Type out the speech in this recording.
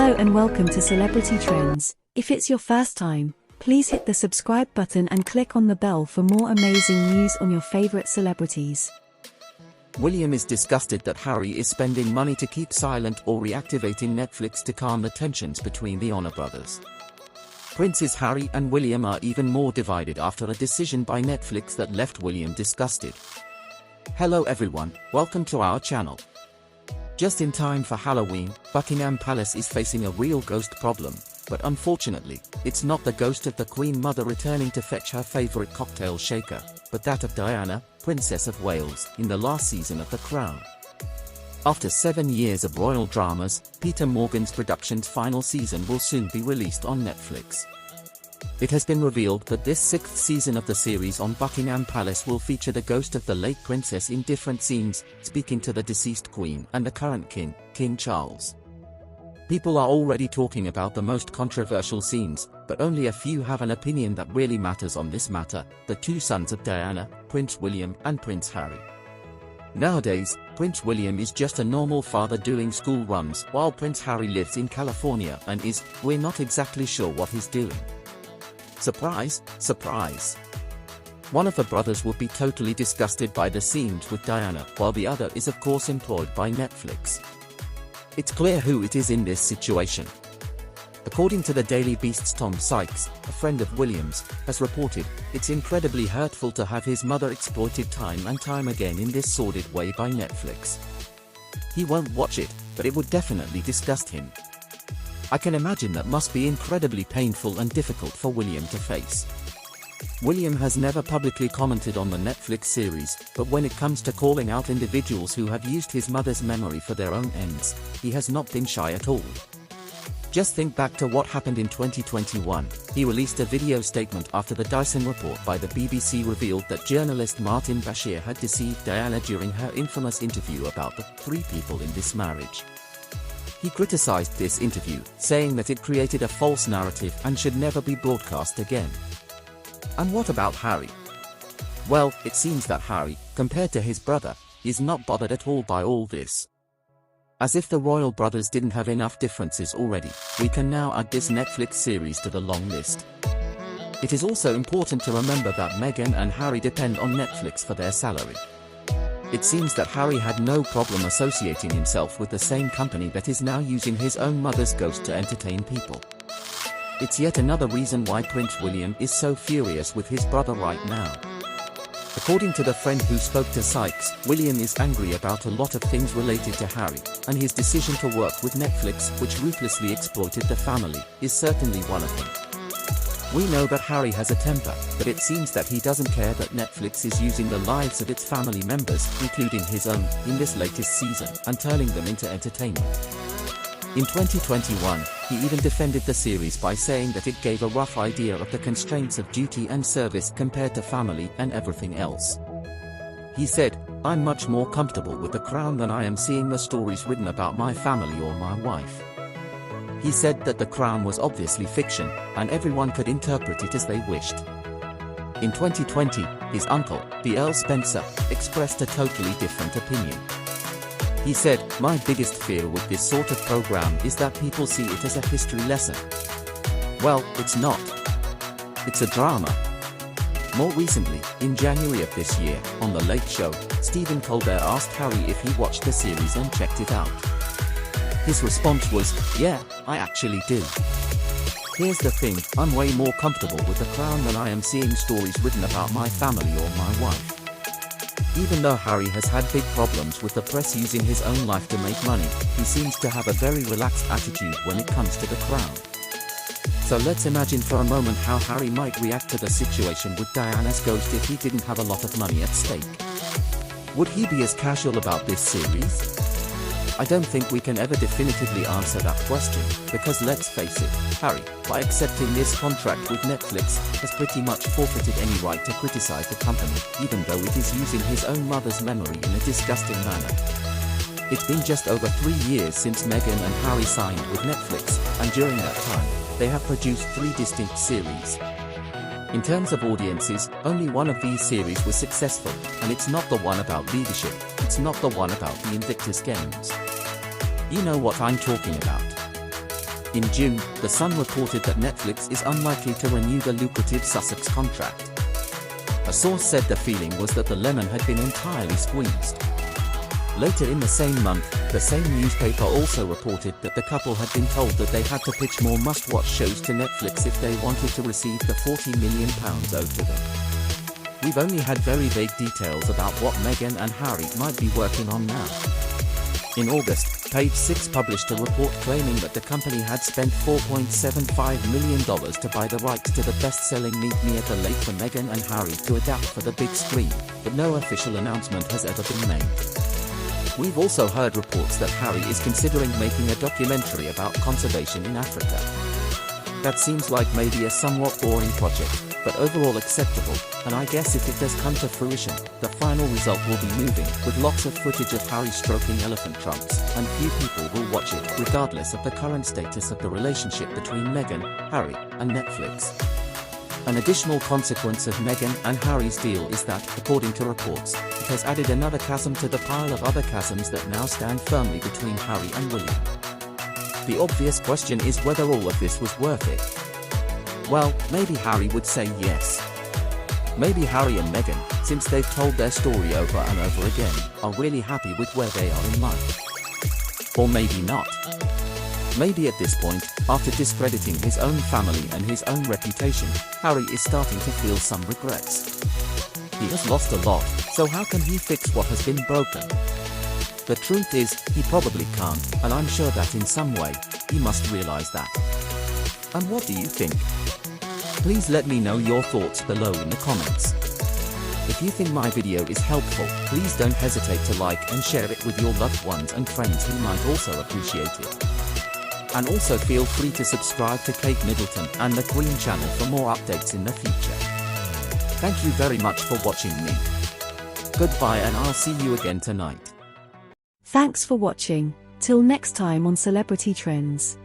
Hello and welcome to Celebrity Trends. If it's your first time, please hit the subscribe button and click on the bell for more amazing news on your favorite celebrities. William is disgusted that Harry is spending money to keep silent or reactivating Netflix to calm the tensions between the Honor brothers. Princes Harry and William are even more divided after a decision by Netflix that left William disgusted. Hello everyone, welcome to our channel. Just in time for Halloween, Buckingham Palace is facing a real ghost problem, but unfortunately, it's not the ghost of the Queen Mother returning to fetch her favorite cocktail shaker, but that of Diana, Princess of Wales, in the last season of The Crown. After 7 years of royal dramas, Peter Morgan's production's final season will soon be released on Netflix. It has been revealed that this 6th season of the series on Buckingham Palace will feature the ghost of the late princess in different scenes, speaking to the deceased Queen and the current King, King Charles. People are already talking about the most controversial scenes, but only a few have an opinion that really matters on this matter: the two sons of Diana, Prince William and Prince Harry. Nowadays, Prince William is just a normal father doing school runs, while Prince Harry lives in California and we're not exactly sure what he's doing. Surprise, surprise. One of the brothers would be totally disgusted by the scenes with Diana, while the other is of course employed by Netflix. It's clear who it is in this situation. According to the Daily Beast's Tom Sykes, a friend of William's, has reported, it's incredibly hurtful to have his mother exploited time and time again in this sordid way by Netflix. He won't watch it, but it would definitely disgust him. I can imagine that must be incredibly painful and difficult for William to face. William has never publicly commented on the Netflix series, but when it comes to calling out individuals who have used his mother's memory for their own ends, he has not been shy at all. Just think back to what happened in 2021. He released a video statement after the Dyson report by the BBC revealed that journalist Martin Bashir had deceived Diana during her infamous interview about the 3 people in this marriage. He criticized this interview, saying that it created a false narrative and should never be broadcast again. And what about Harry? Well, it seems that Harry, compared to his brother, is not bothered at all by all this. As if the royal brothers didn't have enough differences already, we can now add this Netflix series to the long list. It is also important to remember that Meghan and Harry depend on Netflix for their salary. It seems that Harry had no problem associating himself with the same company that is now using his own mother's ghost to entertain people. It's yet another reason why Prince William is so furious with his brother right now. According to the friend who spoke to Sykes, William is angry about a lot of things related to Harry, and his decision to work with Netflix, which ruthlessly exploited the family, is certainly one of them. We know that Harry has a temper, but it seems that he doesn't care that Netflix is using the lives of its family members, including his own, in this latest season, and turning them into entertainment. In 2021, he even defended the series by saying that it gave a rough idea of the constraints of duty and service compared to family and everything else. He said, "I'm much more comfortable with The Crown than I am seeing the stories written about my family or my wife." He said that The Crown was obviously fiction, and everyone could interpret it as they wished. In 2020, his uncle, the Earl Spencer, expressed a totally different opinion. He said, "My biggest fear with this sort of program is that people see it as a history lesson." Well, it's not. It's a drama. More recently, in January of this year, on The Late Show, Stephen Colbert asked Harry if he watched the series and checked it out. His response was, "Yeah, I actually do. Here's the thing, I'm way more comfortable with The Crown than I am seeing stories written about my family or my wife." Even though Harry has had big problems with the press using his own life to make money, he seems to have a very relaxed attitude when it comes to The Crown. So let's imagine for a moment how Harry might react to the situation with Diana's ghost if he didn't have a lot of money at stake. Would he be as casual about this series? I don't think we can ever definitively answer that question, because let's face it, Harry, by accepting this contract with Netflix, has pretty much forfeited any right to criticize the company, even though it is using his own mother's memory in a disgusting manner. It's been just over 3 years since Meghan and Harry signed with Netflix, and during that time, they have produced 3 distinct series. In terms of audiences, only one of these series was successful, and it's not the one about leadership, it's not the one about the Invictus Games. You know what I'm talking about. In June, The Sun reported that Netflix is unlikely to renew the lucrative Sussex contract. A source said the feeling was that the lemon had been entirely squeezed. Later in the same month, the same newspaper also reported that the couple had been told that they had to pitch more must-watch shows to Netflix if they wanted to receive the £40 million owed to them. We've only had very vague details about what Meghan and Harry might be working on now. In August, Page Six published a report claiming that the company had spent $4.75 million to buy the rights to the best-selling Meet Me at the Lake for Meghan and Harry to adapt for the big screen, but no official announcement has ever been made. We've also heard reports that Harry is considering making a documentary about conservation in Africa. That seems like maybe a somewhat boring project, but overall acceptable, and I guess if it does come to fruition, the final result will be moving, with lots of footage of Harry stroking elephant trunks, and few people will watch it, regardless of the current status of the relationship between Meghan, Harry, and Netflix. An additional consequence of Meghan and Harry's deal is that, according to reports, it has added another chasm to the pile of other chasms that now stand firmly between Harry and William. The obvious question is whether all of this was worth it. Well, maybe Harry would say yes. Maybe Harry and Meghan, since they've told their story over and over again, are really happy with where they are in life. Or maybe not. Maybe at this point, after discrediting his own family and his own reputation, Harry is starting to feel some regrets. He has lost a lot, so how can he fix what has been broken? The truth is, he probably can't, and I'm sure that in some way, he must realize that. And what do you think? Please let me know your thoughts below in the comments. If you think my video is helpful, please don't hesitate to like and share it with your loved ones and friends who might also appreciate it. And also feel free to subscribe to Kate Middleton and the Queen channel for more updates in the future. Thank you very much for watching me. Goodbye, and I'll see you again tonight. Thanks for watching. Till next time on Celebrity Trends.